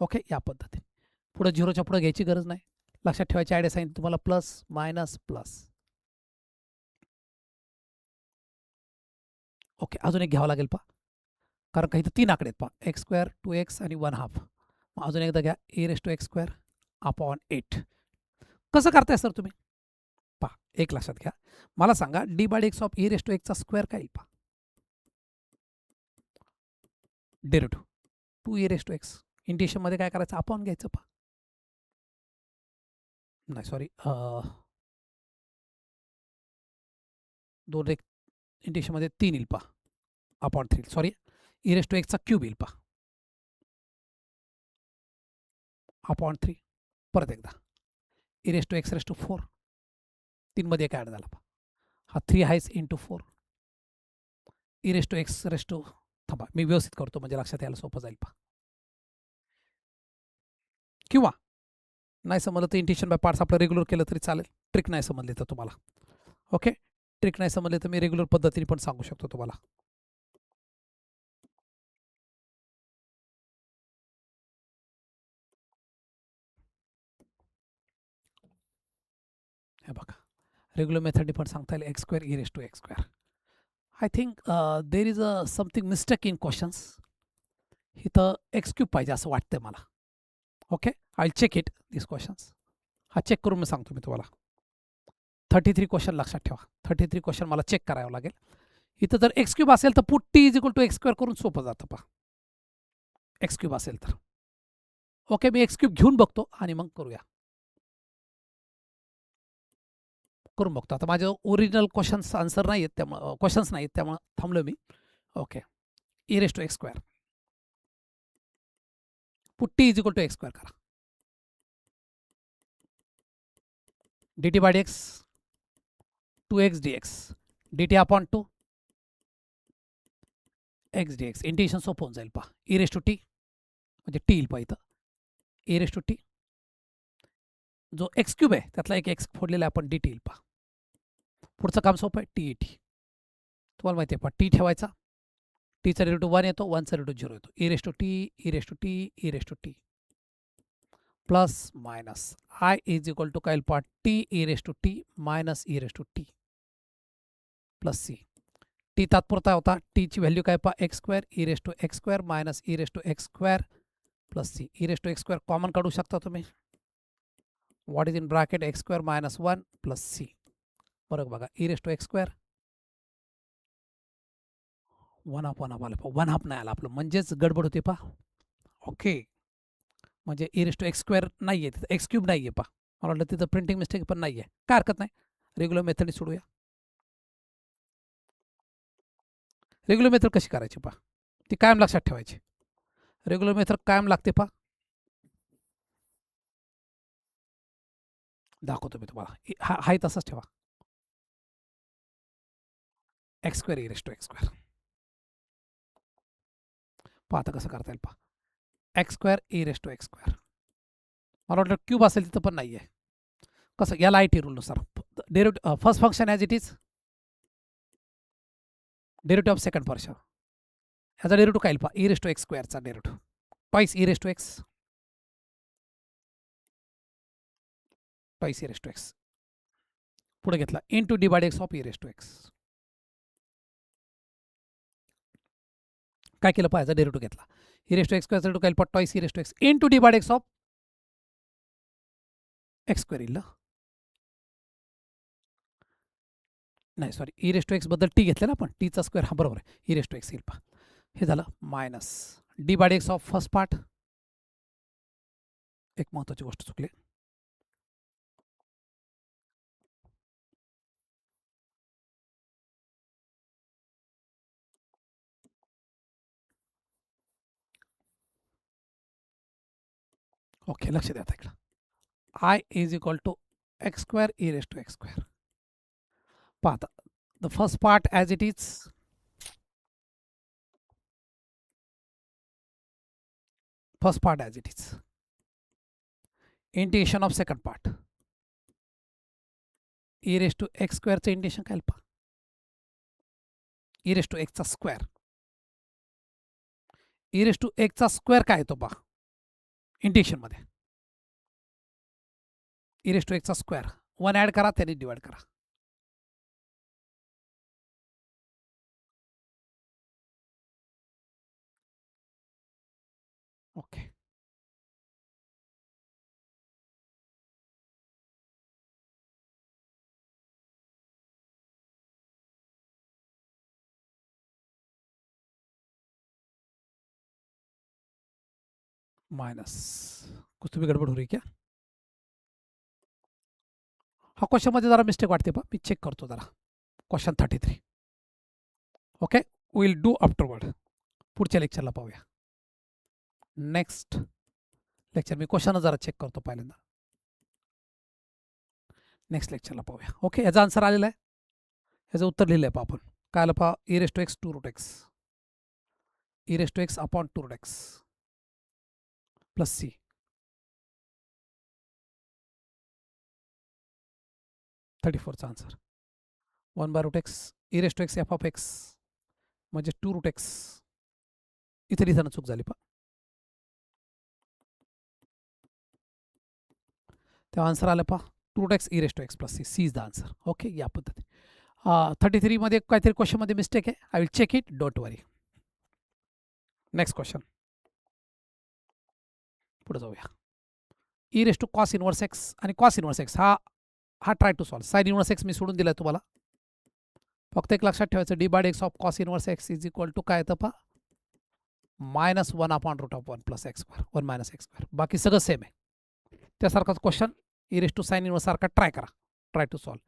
ओके, या पद्धतीने. पुढे झिरोच्या पुढे घ्यायची गरज नाही. लक्षात ठेवायची आयडिया सांगितली तुम्हाला, प्लस मायनस प्लस. ओके, अजून एक घ्यावं लागेल पहा, कारण काही तर 3 आकडे आहेत पहा, एक्स स्क्वेअर 2x आणि 1/2. मग अजून एकदा घ्या, a raise to x square upon 8. कसं करताय सर तुम्ही पहा, एक लक्षात घ्या. मला सांगा d by x of a raise to एक्सचा स्क्वेअर काय पहा, derivative 2 a raise to x. इंटिएशनमध्ये काय करायचं, अपॉन घ्यायचं पहा. नाही सॉरी, 2 एक इंटिएशनमध्ये 3 येईल पहा, upon 3 sorry, e raise to एक्सचा क्यूब येईल पहा, अपॉन 3. परत एकदा e raise to x raise to 4, 3 मध्ये एक ॲड झाला पहा, हा 3 आहेच into 4. E raise to x raise to, थांबा मी व्यवस्थित करतो म्हणजे लक्षात यायला सोपं जाईल पहा. किंवा नाही समजलं तर इंटिएशन बाय पार्ट्स आपलं रेग्युलर केलं तरी चालेल. ट्रिक नाही समजली तर तुम्हाला, ओके, ट्रिक नाही समजले तर मी रेग्युलर पद्धतीने पण सांगू शकतो तुम्हाला. हे बघा, रेग्युलर मेथडने पण सांगता येईल x square e raise to x square. I think there is a something mistake in questions. इथं एक्स क्यूब पाहिजे असं वाटतंय मला. Okay, I will check it this questions. हा चेक करून मी सांगतो मी तुम्हाला. 33 क्वेश्चन लक्षात ठेवा, 33 क्वेश्चन मला चेक करावं लागेल. इथं जर एक्स क्यूब असेल तर put t is equal to x square करून सोपं जातं पहा, एक्स क्यूब असेल तर. ओके, मी एक्स क्यूब घेऊन बघतो आणि मग करूया, करून बघतो. आता माझे ओरिजिनल क्वेश्चन्स आन्सर नाही आहेत, त्यामुळे क्वेश्चन्स नाही आहेत, त्यामुळे थांबलो मी. Okay, e raise to x square put t is equal to x square करा. D t by d x 2x dx dt upon 2 x dx. Integration सोपं होऊन जाईल पहा. ई रेस टू टी म्हणजे टी येईल पहा इथं, ई रेस टू टी जो एक्स क्यूब आहे त्यातला एक एक्स फोडलेला आहे आपण, डी टी येईल पहा. पुढचं काम सोपं आहे, टी ई टी. तुम्हाला माहिती आहे पहा, टी ठेवायचा, टीचा डेरिव्हेटिव्ह 1 येतो, 1चा डेरिव्हेटिव्ह 0 येतो. E raise to t, e raise to t, e raise to t plus minus I is equal to काय येईल पहा, t e raise to t minus e raise to t plus c. T तात्पुरता होता, टीची व्हॅल्यू काय पहा, x square e raise to x square minus e raise to x square plus c. E raise to x square common काढू शकता तुम्ही. What is in bracket x square minus 1 plus c. बरोबर बघा, e raise to x square 1/2 आलं पहा, 1/2 नाही आलं आपलं, म्हणजेच गडबड होते पहा. ओके, म्हणजे e raise to x square नाही आहे तिथं, एक्स क्यूब नाही आहे पहा. मला वाटलं तिथं प्रिंटिंग मिस्टेक पण नाही आहे, काय हरकत नाही, रेग्युलर मेथडने सोडूया. रेग्युलर मेथड कशी करायची पहा, ती कायम लक्षात ठेवायची. रेग्युलर मेथड कायम लागते पहा, दाखवतो मी तुम्हाला. हाही तसंच ठेवा, x square e raise to x square. पहा आता कसं करता येईल पहा, x square e raise to x square. मला वाटलं क्यूब असेल तिथं पण नाही आहे. कसं, याला आय टी रूलनुसार derivative first function as it is, derivative of second function याचा डेरिव्हेटिव्ह काय येईल पहा, ई रेस टू एक्स स्क्वेअरचा derivative twice e raise to x, twice e raise to x पुढे घेतला into d by x of e raise to x. काय केलं पाहिजे, डेरिव्हेटिव्ह घेतला, ई रेस टू एक्स स्क्वेअरचा डेरिव्हेटिव्ह काय येईल पहा, twice e raise to x into d by x of x square येईल. नाही sorry, e raise to x बद्दल टी घेतलं ना आपण, टीचा स्क्वेअर, हा बरोबर आहे, ई रेस टू एक्स येईल पहा. हे झालं minus d by x of first part. एक महत्त्वाची गोष्ट चुकली, ओके लक्ष द्या इकडं. I is equal to x square e raise to x square. पाहता the first part as it is, first part as it is, integration of second part e raise to x स्क्वेअरचं इंटिग्रेशन काय पहा, ई रेस टू एक्सचा स्क्वेअर, ई रेस टू एक्सचा स्क्वेअर काय येतो पहा इंटिग्रेशनमध्ये, ई रेस टू एक्सचा स्क्वेअर 1 ॲड करा, त्याने डिवाइड करा. ओके, माइनस, कुछ तुम्ही गडबड हो रही क्या? हा क्वेश्चनमध्ये जरा मिस्टेक वाटते पहा, मी चेक करतो जरा. Question 33. Okay, will do afterward. पुढच्या लेक्चरला पाहूया. नेक्स्ट लेक्चर मी क्वेश्चन जरा चेक करतो पहिल्यांदा. नेक्स्ट लेक्चरला पाहूया. ओके, याचा आन्सर आलेला आहे, याचं उत्तर लिहिलं आहे पहा आपण. काय आलं पहा, e raise to x two root x, e raise to x upon two root x plus c. 34चा answer 1 by root x e raise to x f of x म्हणजे टू रूट एक्स. इथे लिहिताना चूक झाली पहा, तेव्हा आन्सर आलं पहा two root x e raise to x plus c. C is the answer. Okay, या पद्धती. 33 मध्ये काहीतरी क्वेश्चनमध्ये मिस्टेक आहे, I will check it, don't worry. Next question, पुढे जाऊया. E raise to cos inverse x आणि कॉस इनवर्स एक्स हा try to solve. Sine inverse x मी सोडून दिलाय तुम्हाला, फक्त एक लक्षात ठेवायचं, d by x of cos inverse x is equal to काय येतं पहा, -1 upon root of 1 plus x square 1 minus x square. बाकी सगळं सेम आहे. त्यासारखाच question e raise to sine inverse सारखा ट्राय करा, ट्राय टू सॉल्व.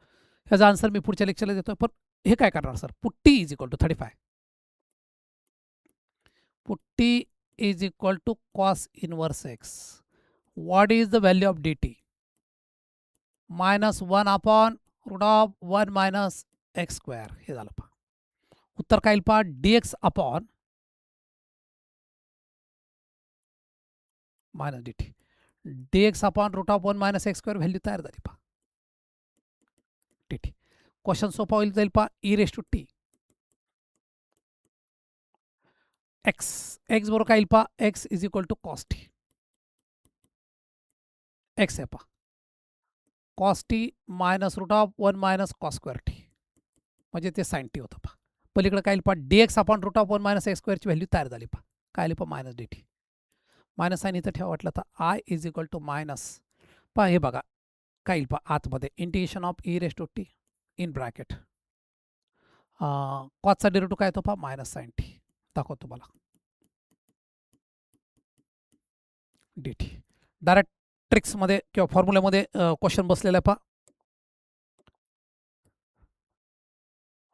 ह्याचा आन्सर मी पुढच्या लेक्चरला देतोय. पण हे काय करणार sir, put t is equal to 35, put t is equal to cos inverse x. What is the value of d t, -1 upon root of 1 minus x square. हे झालं पहा. उत्तर काय येईल पहा, d x upon minus d t, d x upon root of 1 minus x square value तयार झाली पहा. D T. क्वेश्चन सोपा होईल जाईल पहा, e raise to t x, x बरोबर काय येईल पहा, x is equal to cos t. X आहे पहा, cos t minus root of 1 minus cos square t म्हणजे ते साइन टी होतं पहा. पलीकडे काय येईल पहा, d x upon root of 1 minus x स्क्वेअरची व्हॅल्यू तयार झाली पहा. काय आली पहा, minus d t. Minus sine इथं ठेवा वाटलं तर I is equal to minus, पहा हे बघा काय येईल पहा आतमध्ये, integration of e raise to t in bracket, कॉसचा डेरिव्हेटिव्ह काय येतो पहा, मायनस साइन टी. दाखवतो तुम्हाला, डी टी. डायरेक्ट ट्रिक्समध्ये किंवा फॉर्म्युल्यामध्ये क्वेश्चन बसलेला आहे पहा.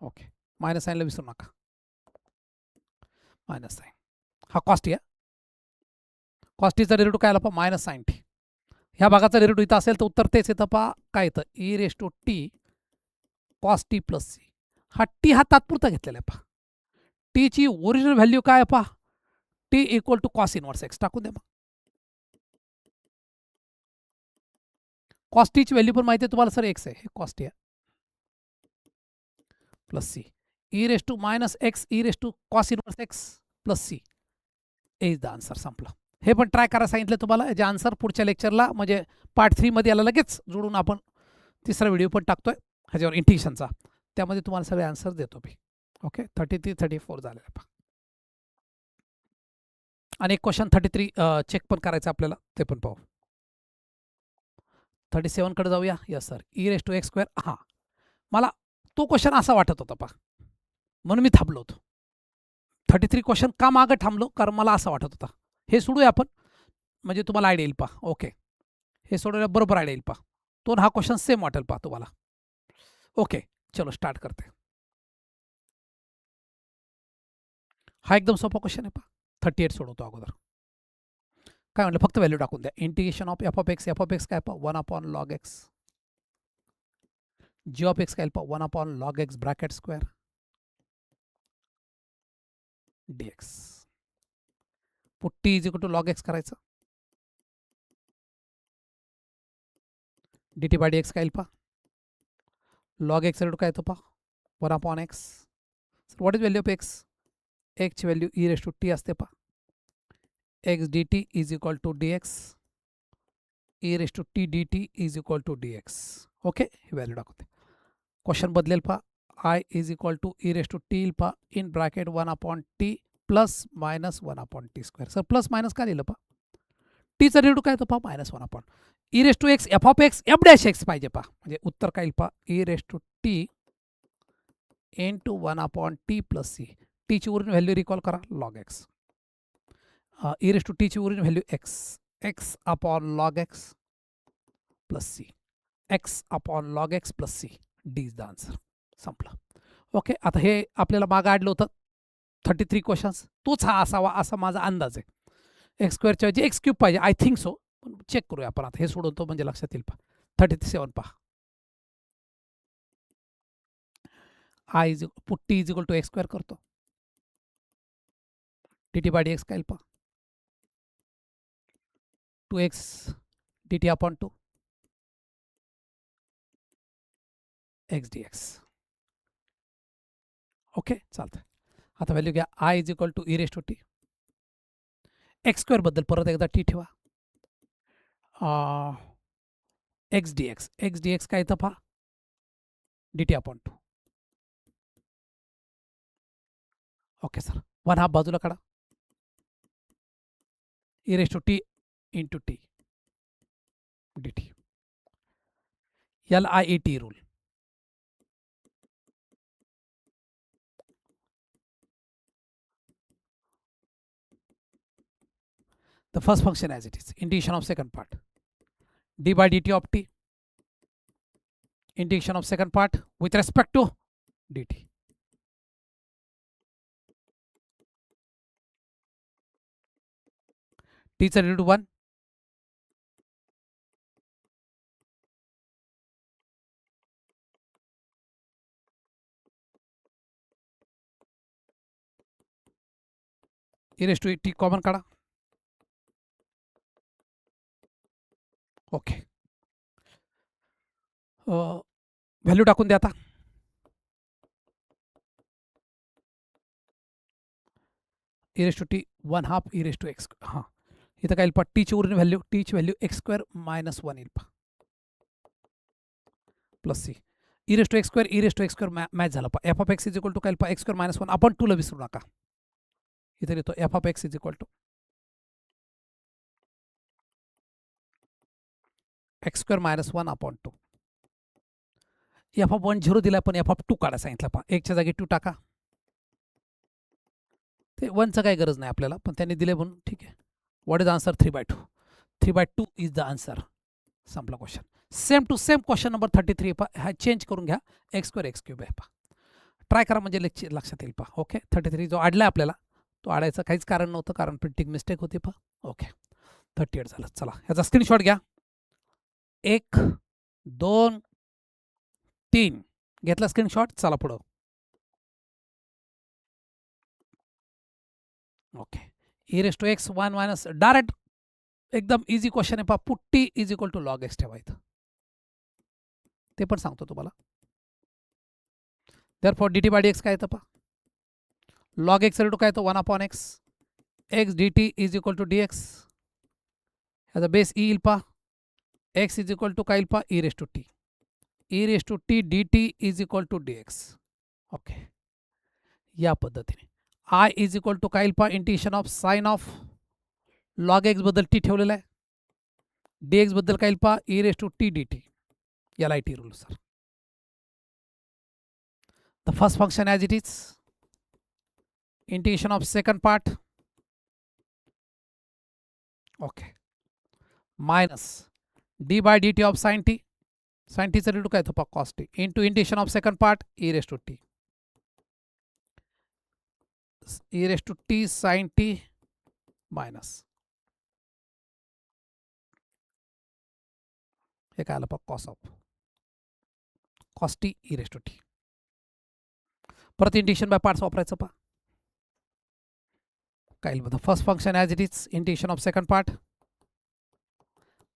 ओके, मायनस साईनला विसरू नका, मायनस साईन. हा कॉस्ट आहे, कॉस्टीचा डेरिव्हेटिव्ह काय आला पहा, मायनस साइन टी. ह्या भागाचा डेरिव्हेटिव्ह इथं असेल तर उत्तर तेच येतं पहा, काय येतं, e raise to t cos t plus c. हा टी हा तात्पुरता घेतलेला आहे पहा. टीची ओरिजिनल व्हॅल्यू काय आहे पहा, t equal to cos inverse x टाकून द्या. मग कॉस टीची व्हॅल्यू पण माहिती आहे तुम्हाला सर, एक्स आहे, हे कॉस टी आहे plus c. E raise to minus x e raise to cos inverse x plus c is the answer. संपलं. हे पण ट्राय करायला सांगितलं तुम्हाला. जे आन्सर पुढच्या लेक्चरला म्हणजे पार्ट 3 मध्ये याला लगेच जोडून आपण तिसरा व्हिडिओ पण टाकतोय ह्याच्यावर इंटिग्रेशनचा, त्यामध्ये तुम्हाला सगळे आन्सर देतो मी. ओके, 33 34 झालेला पहा. आणि एक क्वेश्चन 33 चेक पण करायचं आपल्याला, ते पण पाहू. 37 कडे जाऊया. Yes sir, e raise to x square. हां, मला तो क्वेश्चन असा वाटत होता पहा, म्हणून मी थांबलो होतो. 33 क्वेश्चन का मागं थांबलो, कारण मला असं वाटत होता. हे सोडूया आपण, म्हणजे तुम्हाला आयडिया येईल पहा. ओके, हे सोडवल्या बरोबर आयडिया येईल पहा. तो हा क्वेश्चन सेम वाटेल पहा तुम्हाला. ओके, चलो स्टार्ट करते. हा एकदम सोपा क्वेश्चन आहे पहा. 38 सोडवतो अगोदर. काय म्हटलं, फक्त व्हॅल्यू टाकून द्या. Integration of f of x काय पहा, 1 upon log x. G of x काय पहा, 1 upon log x bracket square d x. Put t is equal to log x करायचं, d t by d x काय पहा, लॉग एक्स रेड काय येतो पा 1 upon x. What is value of x. एक्सची value e raise to t असते पा. X d t is equal to d x. E raise to t d t is equal to d x. Okay, ही व्हॅल्यू दाखवते. क्वेश्चन बदलेल पा. I is equal to e raise to t पा in bracket 1 upon t plus minus 1 upon t square. Sir plus minus का लिहिलं पा. टीचा रेटू काय येतो पा minus 1 upon e raise to x f of x f dash x पाहिजे पा. म्हणजे उत्तर काय येईल पा e raise to t into 1 upon t plus c. टीची उरून व्हॅल्यू रिकॉल करा log x. E raise to टीची उरून value x. X upon log x plus c. X upon log x plus c. D is the answer. संपला. ओके, आता हे आपल्याला मागं आडलं होतं 33 क्वेश्चन्स. तोच हा असावा असा माझा अंदाज आहे. एक्स स्क्वेअरच्या ऐवजी एक्स क्यूब पाहिजे. I think so. पण चेक करूया आपण आता. हे सोडवतो म्हणजे लक्षात येईल पा. 37 पहा. I is t is equal to x square करतो. D t by d x काय पहा 2x d t upon 2 x d x. Okay, चालतंय. आता व्हॅल्यू घ्या. I is equal to e raise to t. X square बद्दल परत एकदा टी ठेवा. X d x. X d x काय येतं पहा d t upon 2. Okay sir. 1/2 बाजूला काढा. E raise to T into T d T. LIET rule. The first function as it is. Integration of second part. D by dt of t. Integration of second part with respect to dt. T is equal to 1. E raised to t common काढा. ओके, व्हॅल्यू टाकून द्या आता. E raise to t 1/2 e raise to x. हां, इथं काय येईल पा टीची उरून व्हॅल्यू. टीची व्हॅल्यू एक्स स्क्वेअर मायनस 1 येईल पा plus c. E raise to x square e raise to x square match झाला पा. F of x is equal to काय पा एक्स स्क्वेअर मायनस 1 अपॉन 2 ला विसरू नका. इथे येतो f of x is equal to x square minus 1 upon 2. F of 1 0 दिला पण एफ ऑफ 2 काढा सांगितलं पा. एकच्या जागी 2 टाका. ते 1चं काही गरज नाही आपल्याला, पण त्यांनी दिले म्हणून ठीक आहे. What is answer 3/2. 3/2 is the answer. संपला question. Same to same question number 33 पा. हा चेंज करून घ्या. एक्स स्क्वेअर एक्स क्यूब आहे पा. ट्राय करा म्हणजे लक्षात येईल पा. ओके, 33 जो आडला आपल्याला तो आडायचं काहीच कारण नव्हतं, कारण प्रिंटिंग मिस्टेक होती पा. ओके, 38 झालं. चला ह्याचा स्क्रीनशॉट घ्या. 1 2 3 घेतला स्क्रीनशॉट. चला पुढं. Okay, e raise to x 1 minus direct एकदम इझी क्वेश्चन आहे पा. Put t is equal to log x ठेवायचं. ते पण सांगतो तुम्हाला. Therefore d t by d x काय येतं पा लॉग एक्स रेटू काय येतो 1 upon x. X d t is equal to d x. ह्याचा बेस ई येईल पा. एक्स इज इक्वल टू काय येईल पा e raise to t. E raise to t d t is equal to d x. Okay, या पद्धतीने. आय इज इक्वल टू काय येईल पा integration of sine of log x बद्दल टी ठेवलेला आहे. डी एक्स बद्दल काय येईल पा e raise to t d t. LIT rule sir. The first function as it is. Integration of second part. Okay. Minus d by dt of sin t. Sin t चा रेटू काय येतो पा cos t into integration of second part e raised to t. e raised to t sin t minus हे काय आलं पा cos of cos t e raised to t. परत इंटिग्रेशन बाय पार्ट्स वापरायचं पा. काय बघा first function as it is integration of second part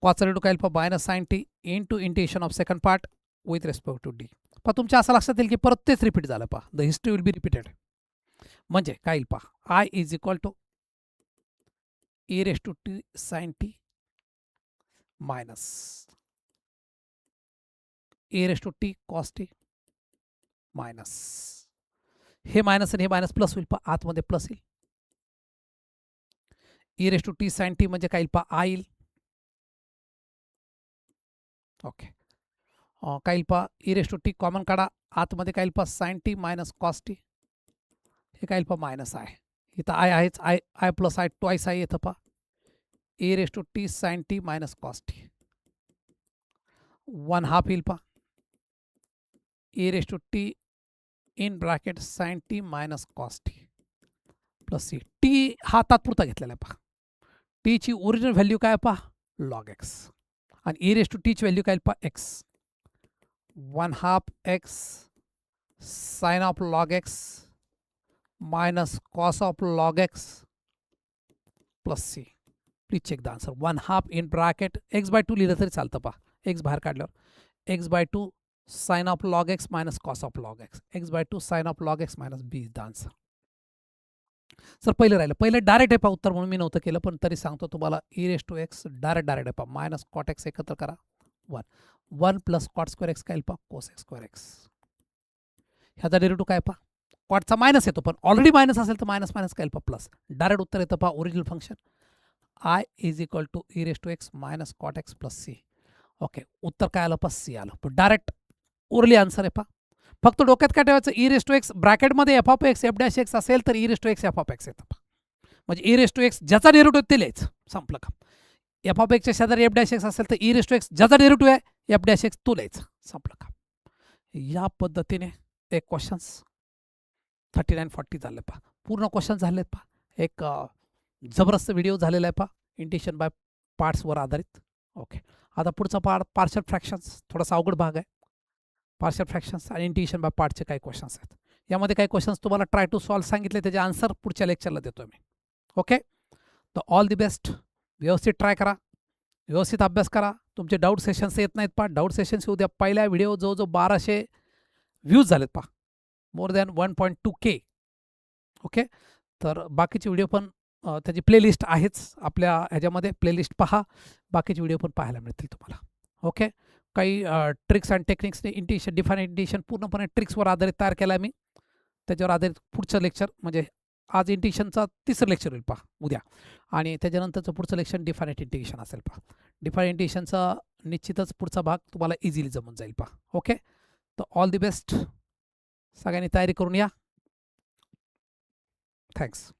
cos रेटू काय minus sine t into integration of second part with respect to d. पहा तुमच्या असं लक्षात येईल की परत तेच रिपीट झालं. पहा the history will be repeated. म्हणजे काय येईल पहा, I is equal to e raise to t sine t minus e raise to t cos t minus, हे मायनस आणि हे मायनस प्लस होईल पहा, आतमध्ये प्लस येईल. E raise to t sine t म्हणजे काय येईल पहा, आय येईल. ओके, काय येईल पहा, e raise to t common काढा, आतमध्ये काय येईल पहा, sine t minus cos t, हे काय येईल पहा मायनस आय. इथं आय आहेच, I I plus I twice I येतं पहा, a raise to t sine t minus cos t, 1/2 येईल पहा, a raise to t in bracket sine t minus cos t plus c. T हा तात्पुरता घेतलेला आहे पहा. टीची ओरिजिनल व्हॅल्यू काय पहा, लॉग एक्स, आणि ई रेस टू टीची व्हॅल्यू काय पहा, x. 1/2 x sine of log x minus cos of log x plus c. Please check the answer. 1/2 in bracket x/2 लिहिलं तरी चालतं पहा, एक्स बाहेर काढल्यावर x/2 sine of log x minus cos of log x, x/2 sine of log x minus b is the answer. Sir पहिलं राहिलं, पहिलं डायरेक्ट आहे पहा उत्तर, म्हणून मी नव्हतं केलं, पण तरी सांगतो तुम्हाला. E raise to x direct आहे पहा, मायनस कॉट एक्स एकत्र करा 1 प्लस कॉट स्क्वेअर एक्स काय पहा, कोस एक्स स्क्वेअर एक्स. ह्याचा डेरिव्हेटिव्ह काय पहा, कॉटचा मायनस येतो, पण ऑलरेडी मायनस असेल तर मायनस मायनस काय पहा प्लस. डायरेक्ट उत्तर येतं पहा, original function I is equal to e raise to x minus cot x plus c. Okay, उत्तर काय आलं पहा, सी आलं. पण डायरेक्ट ओरली आन्सर आहे पहा. फक्त डोक्यात काय ठेवायचं, ई रेस टू एक्स ब्रॅकेटमध्ये f of x f dash x असेल तर e raise to x f of x येतं पहा. म्हणजे ई रेस टू एक्स ज्याचा डेरिव्हेटिव्ह ते लिहायचं, संपलं का. एफ ऑफ एक्सच्या शेजारी एफ डॅश एक्स असेल तर ई रेस टू एक्स ज्याचा डेरिव्हेटिव्ह आहे एफ डॅश एक्स तो लिहायचं, संपलं का. या पद्धतीने एक क्वेश्चन्स 39-40 झाले पहा, पूर्ण क्वेश्चन झालेत पहा. एक जबरदस्त व्हिडिओ झालेला आहे पहा, इंटिशन बाय पार्ट्सवर आधारित. ओके, आता पुढचा पार्ट पार्शल फ्रॅक्शन्स, थोडासा अवघड भाग आहे. पार्शल फ्रॅक्शन्स आणि इंटिशन बाय पार्टचे काही क्वेश्चन्स आहेत. यामध्ये काही क्वेश्चन्स तुम्हाला ट्राय टू सॉल्व सांगितले, त्याचे आन्सर पुढच्या लेक्चरला देतो मी. ओके, तर ऑल दी बेस्ट. व्यवस्थित ट्राय करा, व्यवस्थित अभ्यास करा. तुमचे डाऊट सेशन्स येत नाहीत पहा, डाऊट सेशन्स येऊ द्या. पहिल्या व्हिडिओ जवळजवळ 1200 व्ह्यूज झालेत पहा, मोर दॅन 1.2K. ओके, तर बाकीचे व्हिडिओ पण त्याची प्लेलिस्ट आहेच आपल्या ह्याच्यामध्ये, प्लेलिस्ट पहा, बाकीचे व्हिडिओ पण पाहायला मिळतील तुम्हाला. ओके, काही ट्रिक्स अँड टेक्निक्सने इंटिशन डिफाइन इंटिशन पूर्णपणे ट्रिक्सवर आधारित तयार केला आहे मी. त्याच्यावर आधारित पुढचं लेक्चर म्हणजे आज इंटिशनचा 3रं लेक्चर होईल पहा उद्या, आणि त्याच्यानंतरचं पुढचं लेक्चर डिफायनेट इंटिग्रेशन असेल पहा. डिफाइन इंटिग्रेशनचा निश्चितच पुढचा भाग तुम्हाला इझिली जमून जाईल पहा. ओके, तर ऑल दी बेस्ट, सगळ्यांनी तयारी करून या. थँक्स.